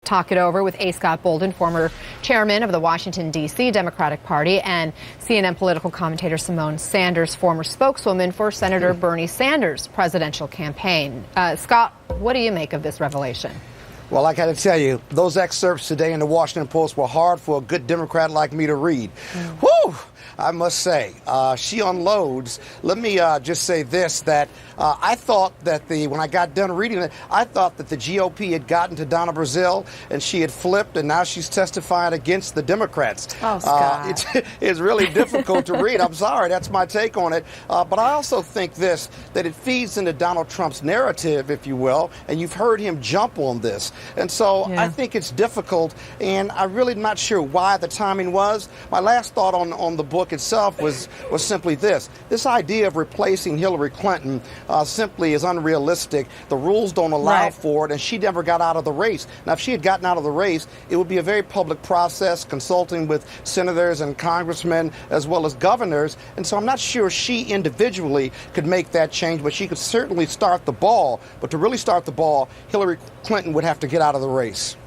talk it over with A. Scott Bolden, former chairman of the Washington, D.C. Democratic Party, and CNN political commentator Simone Sanders, former spokeswoman for Senator Bernie Sanders' presidential campaign. Scott, what do you make of this revelation? Well, I got to tell you, those excerpts today in the Washington Post were hard for a good Democrat like me to read. Whew! I must say, she unloads. Let me just say this, that I thought that when I got done reading it, I thought that the GOP had gotten to Donna Brazile and she had flipped, and now she's testifying against the Democrats. Oh, Scott. It's really difficult to read. I'm sorry. That's my take on it. But I also think this, that it feeds into Donald Trump's narrative, if you will, and you've heard him jump on this. And so I think it's difficult, and I'm really not sure why the timing was. My last thought on the book itself was simply this. This idea of replacing Hillary Clinton simply is unrealistic. The rules don't allow for it, and she never got out of the race. Now, if she had gotten out of the race, it would be a very public process, consulting with senators and congressmen as well as governors. And so I'm not sure she individually could make that change, but she could certainly start the ball. But to really start the ball, Hillary Clinton would have to get out of the race.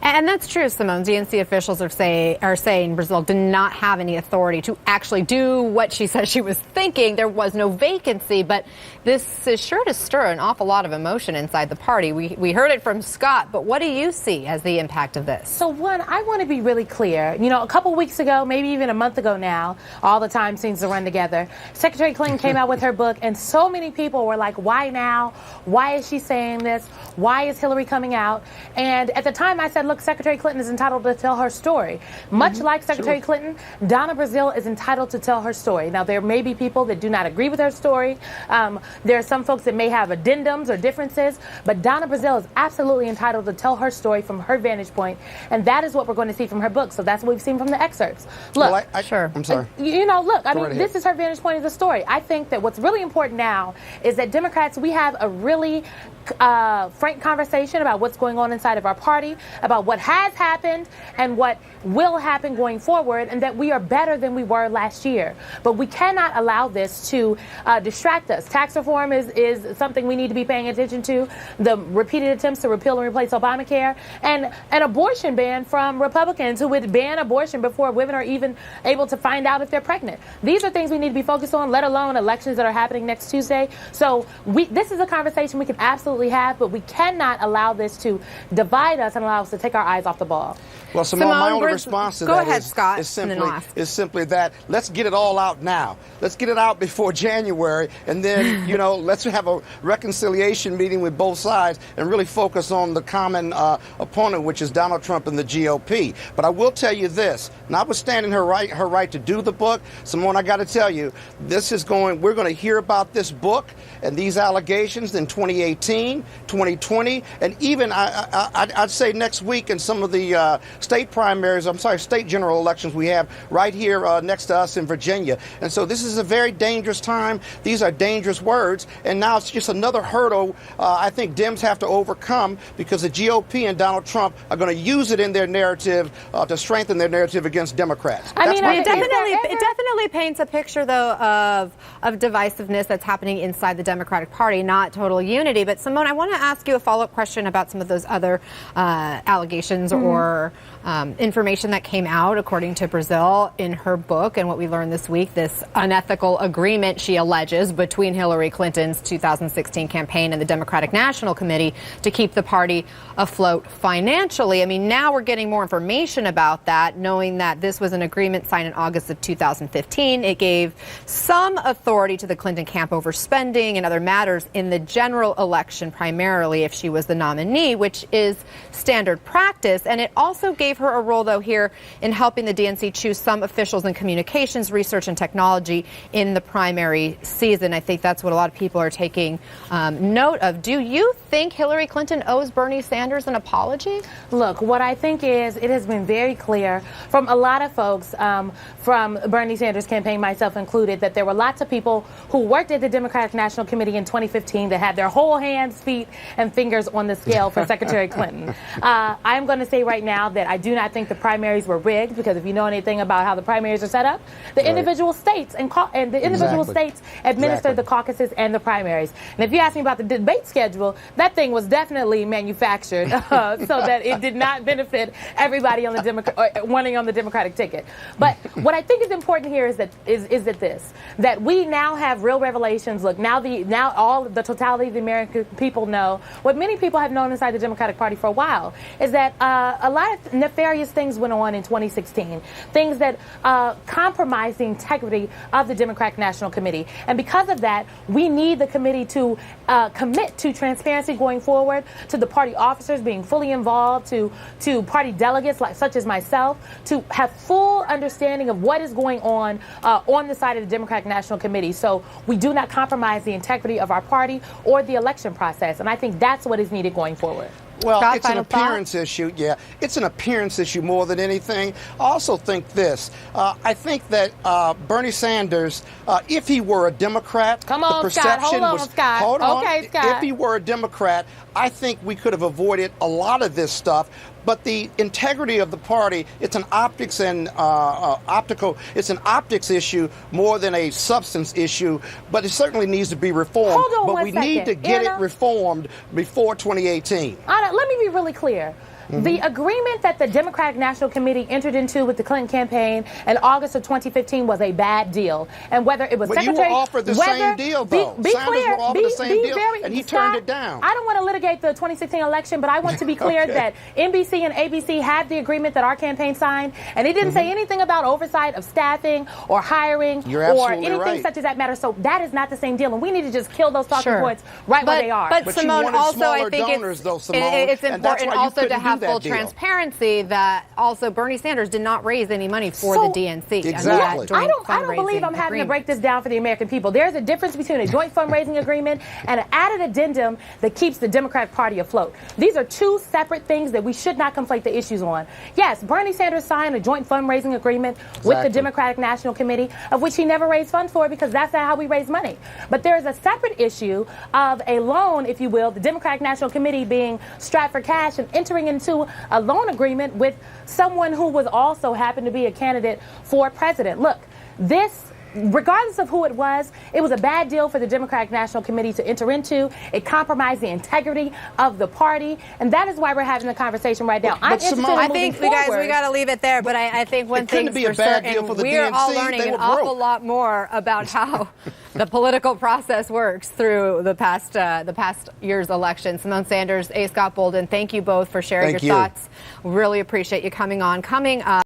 And that's true, Simone. DNC officials are saying Brazile did not have any authority to actually do what she says she was thinking. There was no vacancy, but this is sure to stir an awful lot of emotion inside the party. We heard it from Scott, but what do you see as the impact of this? So, one, I want to be really clear. You know, a couple weeks ago, maybe even a month ago now, all the time seems to run together, Secretary Clinton came out with her book, and so many people were like, why now? Why is she saying this? Why is Hillary coming out? And at the time, I said, look, Secretary Clinton is entitled to tell her story. Much like Secretary Clinton, Donna Brazile is entitled to tell her story. Now, there may be people that do not agree with her story. There are some folks that may have addendums or differences, but Donna Brazile is absolutely entitled to tell her story from her vantage point, and that is what we're going to see from her book. So that's what we've seen from the excerpts. Look, well, I'm sorry. You know, look, I mean, this is her vantage point of the story. I think that what's really important now is that Democrats, we have a really frank conversation about what's going on inside of our party, about what has happened and what will happen going forward, and that we are better than we were last year. But we cannot allow this to distract us. Tax reform is something we need to be paying attention to. The repeated attempts to repeal and replace Obamacare, and an abortion ban from Republicans who would ban abortion before women are even able to find out if they're pregnant. These are things we need to be focused on, let alone elections that are happening next Tuesday. So this is a conversation we can absolutely have, but we cannot allow this to divide us and allow us to take our eyes off the ball. Well, Simone, my only response to that is simply that let's get it all out now. Let's get it out before January, and then, you know, let's have a reconciliation meeting with both sides and really focus on the common opponent, which is Donald Trump and the GOP. But I will tell you this, notwithstanding her right to do the book, Simone, I got to tell you, we're going to hear about this book and these allegations in 2018, 2020, and even I'd say next week in some of the state general elections we have right here next to us in Virginia. And so this is a very dangerous time. These are dangerous words. And now it's just another hurdle I think Dems have to overcome, because the GOP and Donald Trump are going to use it in their narrative to strengthen their narrative against Democrats. It definitely paints a picture, though, of divisiveness that's happening inside the Democratic Party, not total unity. But Simone, I want to ask you a follow-up question about some of those other allegations or information that came out, according to Brazile, in her book, and what we learned this week, this unethical agreement, she alleges, between Hillary Clinton's 2016 campaign and the Democratic National Committee to keep the party afloat financially. I mean, now we're getting more information about that, knowing that this was an agreement signed in August of 2015. It gave some authority to the Clinton camp over spending and other matters in the general election, primarily if she was the nominee, which is standard practice. And it also gave her a role, though, here in helping the DNC choose some officials in communications, research, and technology in the primary season. I think that's what a lot of people are taking note of. Do you think Hillary Clinton owes Bernie Sanders an apology? Look, what I think is it has been very clear from a lot of folks, from Bernie Sanders' campaign, myself included, that there were lots of people who worked at the Democratic National Committee in 2015 that had their whole hands hands, feet, and fingers on the scale for Secretary Clinton. I'm going to say right now that I do not think the primaries were rigged, because if you know anything about how the primaries are set up, the individual states and the individual states administer the caucuses and the primaries. And if you ask me about the debate schedule, that thing was definitely manufactured so that it did not benefit everybody on the wanting on the Democratic ticket. But what I think is important here is that we now have real revelations. Look, now all the totality of the American people know what many people have known inside the Democratic Party for a while, is that a lot of nefarious things went on in 2016, things that compromised the integrity of the Democratic National Committee. And because of that, we need the committee to commit to transparency going forward, to the party officers being fully involved, to party delegates such as myself, to have full understanding of what is going on the side of the Democratic National Committee, so we do not compromise the integrity of our party or the election process. And I think that's what is needed going forward. Well, it's an appearance issue. Yeah, it's an appearance issue more than anything. I also think this. I think that Bernie Sanders, if he were a Democrat, the perception was... Hold on. Okay, Scott. If he were a Democrat, I think we could have avoided a lot of this stuff. But the integrity of the party, it's an optics and it's an optics issue more than a substance issue, but it certainly needs to be reformed. Hold on but we need to get it reformed before 2018. Anna, let me be really clear. The agreement that the Democratic National Committee entered into with the Clinton campaign in August of 2015 was a bad deal. And whether it was Secretary... But you were offered the same deal, though. Be clear. Were offered the same deal, and he turned it down. I don't want to litigate the 2016 election, but I want to be clear that NBC and ABC had the agreement that our campaign signed, and it didn't say anything about oversight of staffing or hiring or anything such as that matter. So that is not the same deal, and we need to just kill those talking points where they are. But Simone, also, I think it's important also to have full transparency that also Bernie Sanders did not raise any money for the DNC. Exactly. I don't believe I'm having to break this down for the American people. There's a difference between a joint fundraising agreement and an added addendum that keeps the Democratic Party afloat. These are two separate things that we should not conflate the issues on. Yes, Bernie Sanders signed a joint fundraising agreement with the Democratic National Committee, of which he never raised funds for, because that's not how we raise money. But there is a separate issue of a loan, if you will, the Democratic National Committee being strapped for cash and entering into a loan agreement with someone who was also happened to be a candidate for president. Look, this, regardless of who it was a bad deal for the Democratic National Committee to enter into. It compromised the integrity of the party, and that is why we're having the conversation right now. I think, guys, we got to leave it there. But I think one thing for certain, we are all learning an awful lot more about how the political process works through the past year's election. Simone Sanders, A. Scott Bolden, thank you both for sharing your thoughts. Really appreciate you coming on. Coming up.